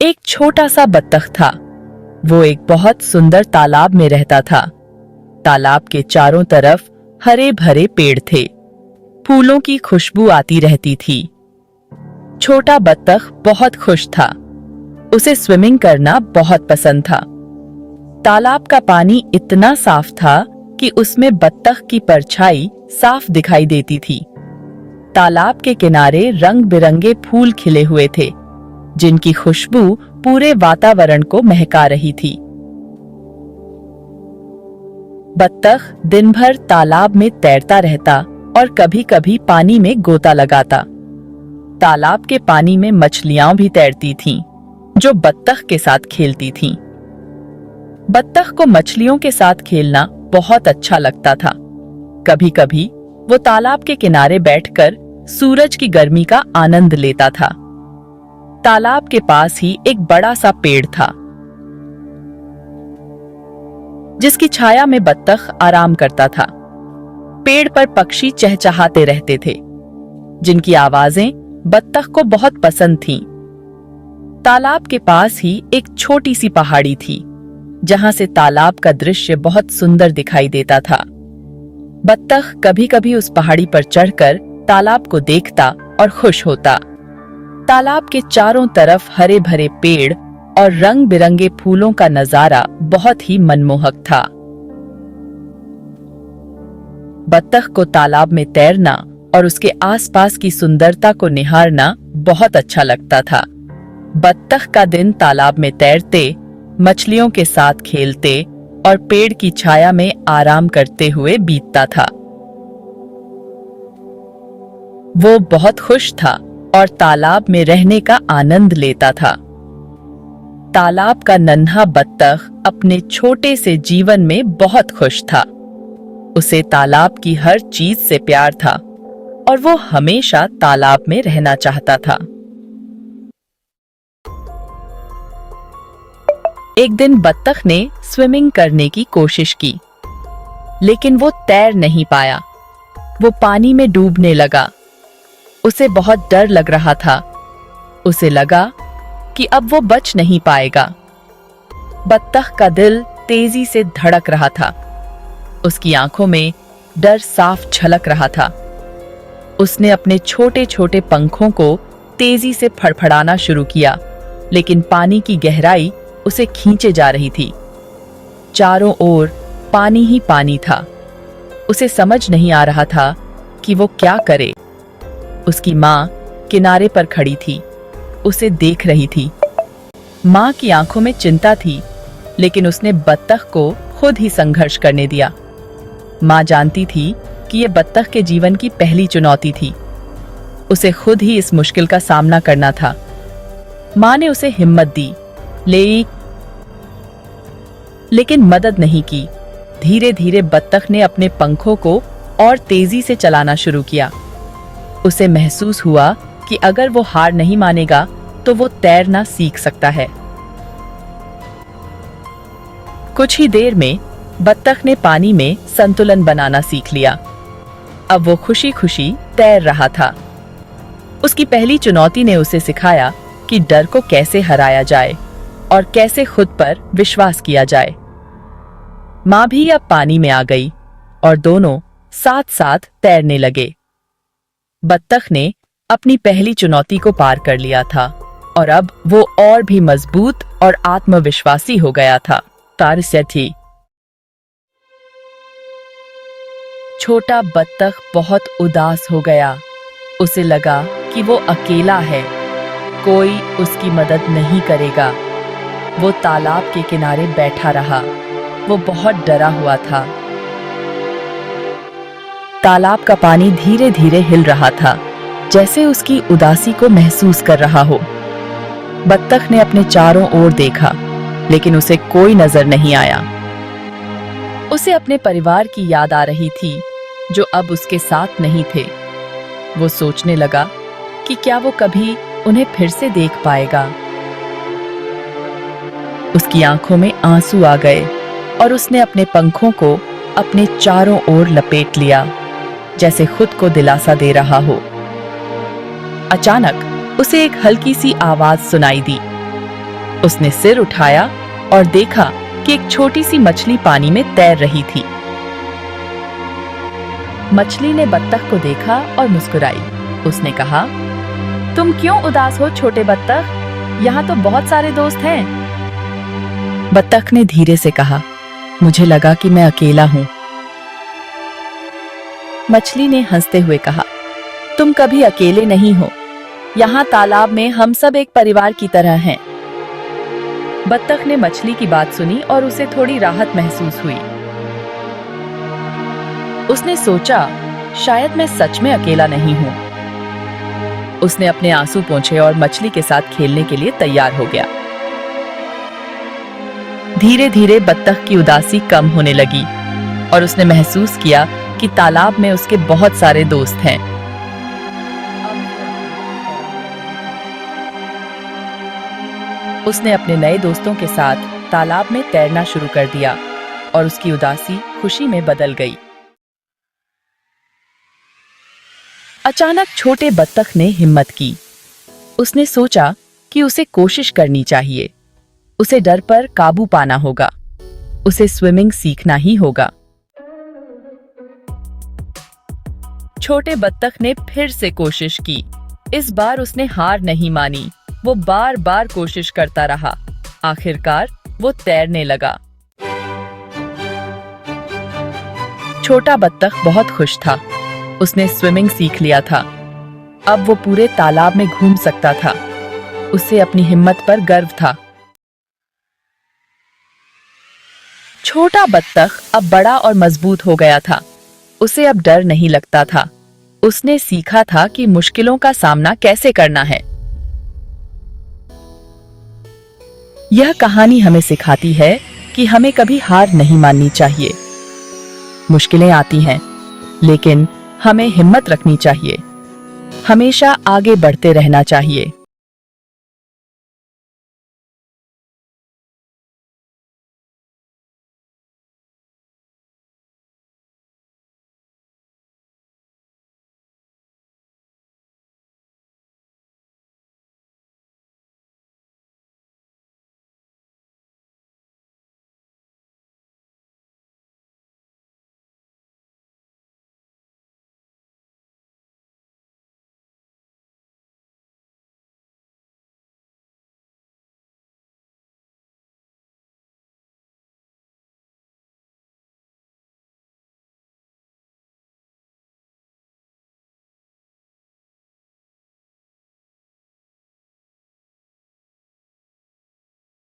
एक छोटा सा बत्तख था। वो एक बहुत सुंदर तालाब में रहता था। तालाब के चारों तरफ हरे भरे पेड़ थे। फूलों की खुशबू आती रहती थी। छोटा बत्तख बहुत खुश था। उसे स्विमिंग करना बहुत पसंद था। तालाब का पानी इतना साफ था कि उसमें बत्तख की परछाई साफ दिखाई देती थी। तालाब के किनारे रंग बिरंगे फूल खिले हुए थे, जिनकी खुशबू पूरे वातावरण को महका रही थी। बत्तख दिन भर तालाब में तैरता रहता और कभी-कभी पानी में गोता लगाता। तालाब के पानी में मछलियां भी तैरती थीं, जो बत्तख के साथ खेलती थीं। बत्तख को मछलियों के साथ खेलना बहुत अच्छा लगता था। कभी-कभी वो तालाब के किनारे बैठकर सूरज की गर्मी का आनंद लेता था। तालाब के पास ही एक बड़ा सा पेड़ था, जिसकी छाया में बत्तख आराम करता था। पेड़ पर पक्षी चहचहाते रहते थे, जिनकी आवाजें बत्तख को बहुत पसंद थीं। तालाब के पास ही एक छोटी सी पहाड़ी थी, जहां से तालाब का दृश्य बहुत सुंदर दिखाई देता था। बत्तख कभी-कभी उस पहाड़ी पर चढ़कर तालाब को देखता और खुश होता। तालाब के चारों तरफ हरे भरे पेड़ और रंग बिरंगे फूलों का नजारा बहुत ही मनमोहक था। बत्तख को तालाब में तैरना और उसके आसपास की सुंदरता को निहारना बहुत अच्छा लगता था। बत्तख का दिन तालाब में तैरते, मछलियों के साथ खेलते और पेड़ की छाया में आराम करते हुए बीतता था। वो बहुत खुश था और तालाब में रहने का आनंद लेता था। तालाब का नन्हा बत्तख अपने छोटे से जीवन में बहुत खुश था। उसे तालाब की हर चीज से प्यार था और वो हमेशा तालाब में रहना चाहता था। एक दिन बत्तख ने स्विमिंग करने की कोशिश की, लेकिन वो तैर नहीं पाया। वो पानी में डूबने लगा। उसे बहुत डर लग रहा था। उसे लगा कि अब वो बच नहीं पाएगा। बत्तख का दिल तेजी से धड़क रहा था। उसकी आंखों में डर साफ झलक रहा था। उसने अपने छोटे छोटे पंखों को तेजी से फड़फड़ाना शुरू किया, लेकिन पानी की गहराई उसे खींचे जा रही थी। चारों ओर पानी ही पानी था। उसे समझ नहीं आ रहा था कि वो क्या करे। उसकी माँ किनारे पर खड़ी थी, उसे देख रही थी। माँ की आंखों में चिंता थी, लेकिन उसने बत्तख को खुद ही संघर्ष करने दिया। माँ जानती थी कि ये बत्तख के जीवन की पहली चुनौती थी। उसे खुद ही इस मुश्किल का सामना करना था। माँ ने उसे हिम्मत दी, लेकिन मदद नहीं की। धीरे धीरे बत्तख ने अपने पंखों को और तेजी से चलाना शुरू किया। उसे महसूस हुआ कि अगर वो हार नहीं मानेगा तो वो तैरना सीख सकता है। कुछ ही देर में बत्तख ने पानी में संतुलन बनाना सीख लिया। अब वो खुशी खुशी तैर रहा था। उसकी पहली चुनौती ने उसे सिखाया कि डर को कैसे हराया जाए और कैसे खुद पर विश्वास किया जाए। माँ भी अब पानी में आ गई और दोनों साथ साथ तैरने लगे। बत्तख ने अपनी पहली चुनौती को पार कर लिया था और अब वो और भी मजबूत और आत्मविश्वासी हो गया था। थी। छोटा बत्तख बहुत उदास हो गया। उसे लगा कि वो अकेला है, कोई उसकी मदद नहीं करेगा। वो तालाब के किनारे बैठा रहा। वो बहुत डरा हुआ था। तालाब का पानी धीरे धीरे हिल रहा था, जैसे उसकी उदासी को महसूस कर रहा हो। बत्तख ने अपने चारों ओर देखा, लेकिन उसे कोई नजर नहीं आया। उसे अपने परिवार की याद आ रही थी, जो अब उसके साथ नहीं थे। वो सोचने लगा कि क्या वो कभी उन्हें फिर से देख पाएगा। उसकी आंखों में आंसू आ गए और उसने अपने पंखों को अपने चारों ओर लपेट लिया, जैसे खुद को दिलासा दे रहा हो। अचानक उसे एक हल्की सी आवाज सुनाई दी। उसने सिर उठाया और देखा कि एक छोटी सी मछली पानी में तैर रही थी। मछली ने बत्तख को देखा और मुस्कुराई। उसने कहा, तुम क्यों उदास हो छोटे बत्तख? यहाँ तो बहुत सारे दोस्त हैं। बत्तख ने धीरे से कहा, मुझे लगा कि मैं अकेला हूँ। मछली ने हंसते हुए कहा, तुम कभी अकेले नहीं हो। यहाँ तालाब में हम सब एक परिवार की तरह हैं। बत्तख ने मछली की बात सुनी और उसे थोड़ी राहत महसूस हुई। उसने सोचा, शायद मैं सच में अकेला नहीं हूँ। उसने अपने आंसू पोंछे और मछली के साथ खेलने के लिए तैयार हो गया। धीरे धीरे बत्तख की उदासी कम होने लगी और उसने महसूस किया कि तालाब में उसके बहुत सारे दोस्त हैं। उसने अपने नए दोस्तों के साथ तालाब में तैरना शुरू कर दिया और उसकी उदासी खुशी में बदल गई। अचानक छोटे बत्तख ने हिम्मत की। उसने सोचा कि उसे कोशिश करनी चाहिए। उसे डर पर काबू पाना होगा। उसे स्विमिंग सीखना ही होगा। छोटे बत्तख ने फिर से कोशिश की। इस बार उसने हार नहीं मानी। वो बार बार कोशिश करता रहा। आखिरकार वो तैरने लगा। छोटा बत्तख बहुत खुश था। उसने स्विमिंग सीख लिया था। अब वो पूरे तालाब में घूम सकता था। उसे अपनी हिम्मत पर गर्व था। छोटा बत्तख अब बड़ा और मजबूत हो गया था। उसे अब डर नहीं लगता था। उसने सीखा था कि मुश्किलों का सामना कैसे करना है। यह कहानी हमें सिखाती है कि हमें कभी हार नहीं माननी चाहिए। मुश्किलें आती हैं, लेकिन हमें हिम्मत रखनी चाहिए। हमेशा आगे बढ़ते रहना चाहिए।